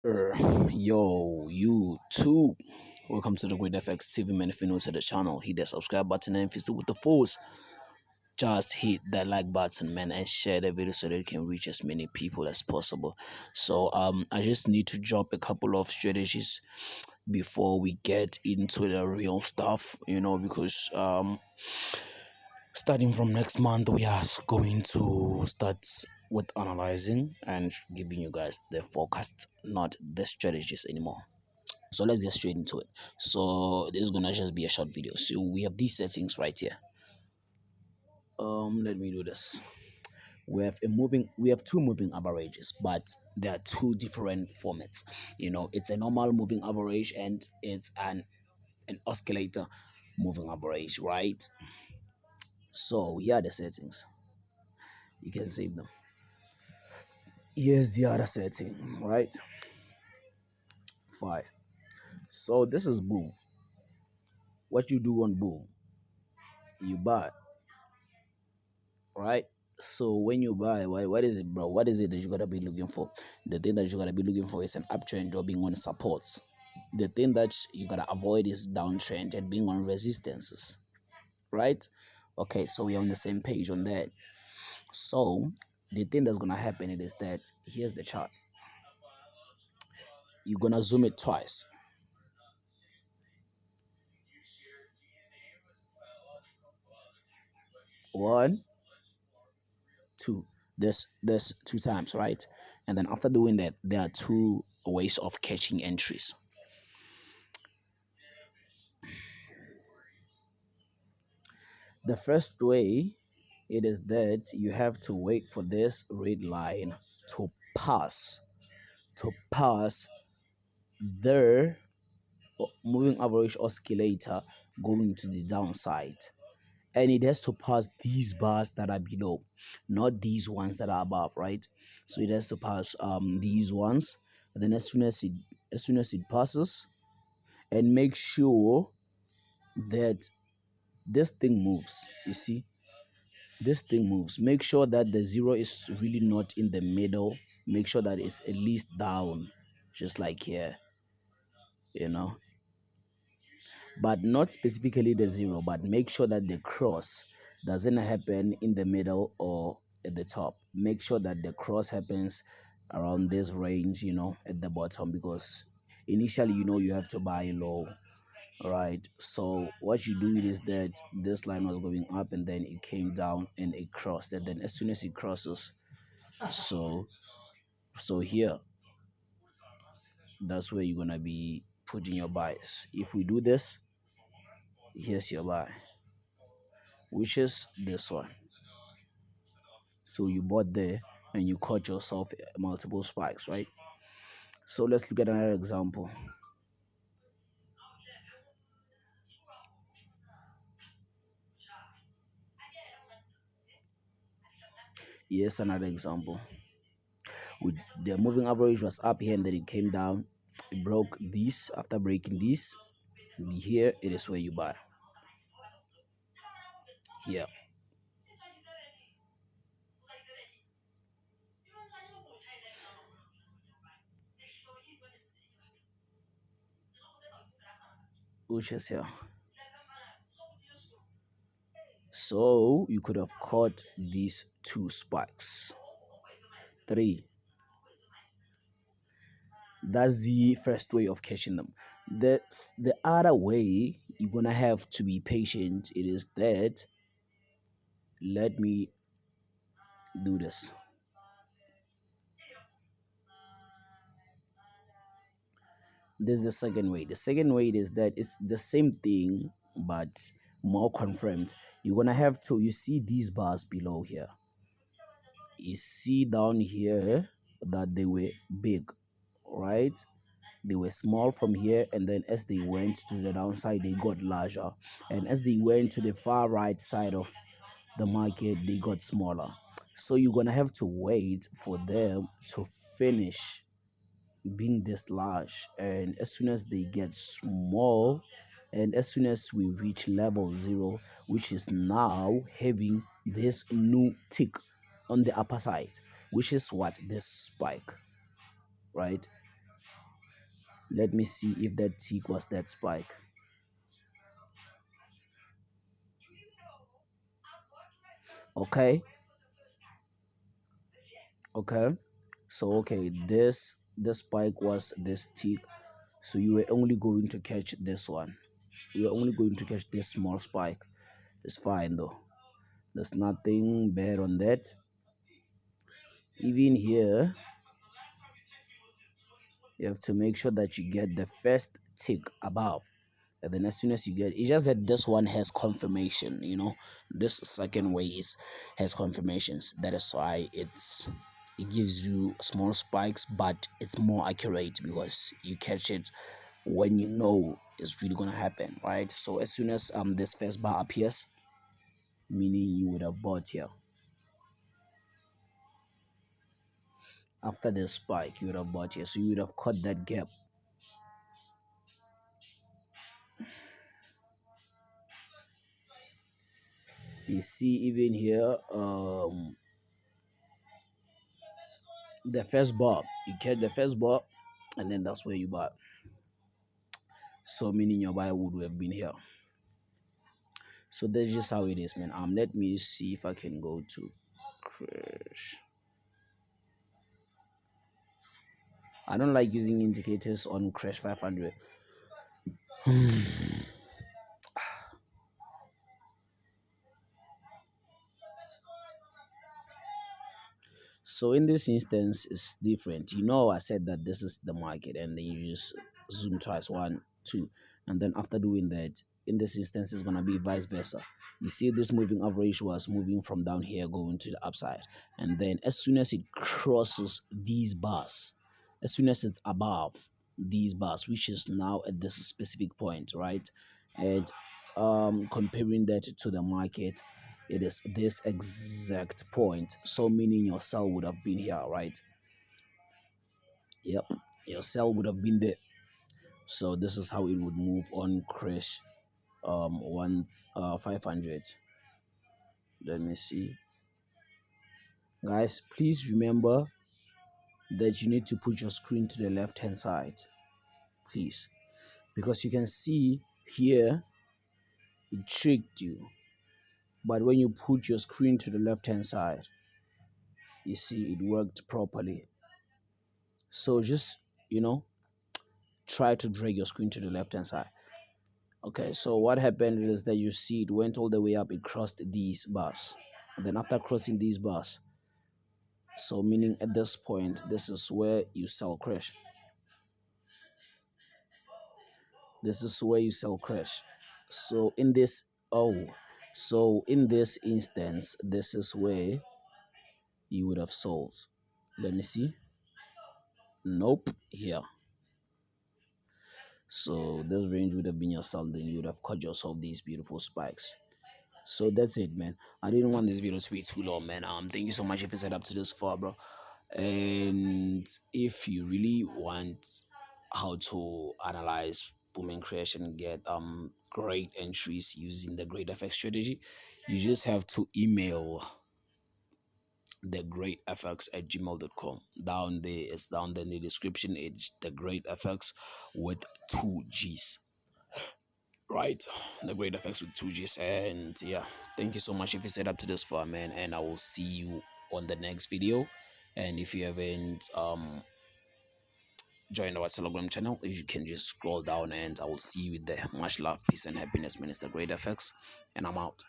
Yo, YouTube. Welcome to the Great FX TV, man. If you're new to the channel, hit that subscribe button, and if you're still with the force, just hit that like button, man, and share the video so that it can reach as many people as possible. So I just need to drop a couple of strategies before we get into the real stuff, because starting from next month we are going to start with analyzing and giving you guys the forecast, not the strategies anymore. So let's get straight into it. So this is gonna just be a short video. So we have these settings right here. Let me do this. We have two moving averages, but there are two different formats. It's a normal moving average and it's an oscillator moving average, right? So here are the settings. You can save them. Here's the other setting, right? Five. So this is boom. What you do on boom, you buy, right? So when you buy, what is it, bro? What is it that you gotta be looking for? The thing that you gotta be looking for is an uptrend or being on supports. The thing that you gotta avoid is downtrend and being on resistances, right? Okay, so we're on the same page on that. So the thing that's gonna happen is that here's the chart. You're gonna zoom it twice. One, two. There's two times, right? And then after doing that, there are two ways of catching entries. The first way, it is that you have to wait for this red line to pass the moving average oscillator going to the downside, and it has to pass these bars that are below, not these ones that are above, right? So it has to pass these ones, and then as soon as it passes, and make sure that this thing moves. You see, this thing moves. Make sure that the zero is really not in the middle. Make sure that it's at least down, just like here, you know but not specifically the zero, but make sure that the cross doesn't happen in the middle or at the top. Make sure that the cross happens around this range, at the bottom, because initially, you have to buy low, right? So what you do is that this line was going up and then it came down and it crossed, and then as soon as it crosses, so here, that's where you're gonna be putting your buys. If we do this, here's your buy, which is this one. So you bought there and you caught yourself multiple spikes, right? So let's look at another example. Yes, another example. With the moving average was up here and then it came down. It broke this. After breaking this, here it is where you buy. Here. Which is here. So you could have caught these two spikes. Three. That's the first way of catching them. The other way, you're gonna have to be patient. It is that, let me do this. This is the second way. The second way is that it's the same thing but more confirmed. You're gonna have to, you see these bars below here, you see down here that they were big, right? They were small from here, and then as they went to the downside they got larger, and as they went to the far right side of the market they got smaller. So you're gonna have to wait for them to finish being this large, and as soon as they get small, and as soon as we reach level zero, which is now having this new tick on the upper side, which is what, this spike, right? Let me see if that tick was that spike. Okay, okay. So okay, this spike was this tick. So you were only going to catch this one. You were only going to catch this small spike. It's fine though. There's nothing bad on that. Even here, you have to make sure that you get the first tick above. And then as soon as you get it's just that this one has confirmation, this second way is has confirmations. That is why it gives you small spikes, but it's more accurate because you catch it when you know it's really gonna happen, right? So as soon as this first bar appears, meaning you would have bought here. After the spike, you would have bought here, so you would have caught that gap. You see, even here, the first bar, you catch the first bar, and then that's where you buy. So meaning your buy would have been here. So that's just how it is, man. Let me see if I can go to crash. I don't like using indicators on crash 500. So in this instance, it's different. I said that this is the market, and then you just zoom twice, one, two, and then after doing that, in this instance, it's gonna be vice versa. You see, this moving average was moving from down here going to the upside, and then as soon as it crosses these bars, as soon as it's above these bars, which is now at this specific point, right, and comparing that to the market, it is this exact point. So meaning your cell would have been here, right? Yep, your cell would have been there. So this is how it would move on crash one 500. Let me see, guys, please remember that you need to put your screen to the left hand side, please, because you can see here it tricked you, but when you put your screen to the left hand side, you see it worked properly. So just, you know try to drag your screen to the left hand side. Okay, so what happened is that you see it went all the way up, it crossed these bars, and then after crossing these bars, so meaning at this point, this is where you sell crash. This is where you sell crash. So in this oh so in this instance, this is where you would have sold. Let me see. Nope, here. So this range would have been your sell, then you would have caught yourself these beautiful spikes. So that's it, man. I didn't want this video to be too long, man. Thank you so much if you set up to this far, bro. And if you really want how to analyze booming creation and get great entries using the great FX strategy, you just have to email TheGreatFX@gmail.com. Down there, it's down there in the description. It's the Great FX with two G's. Right, the great effects with 2Gs. And yeah, thank you so much if you set up to this far, man, and I will see you on the next video. And if you haven't joined our Telegram channel, you can just scroll down, and I will see you with there. Much love, peace, and happiness, Minister Great Effects, and I'm out.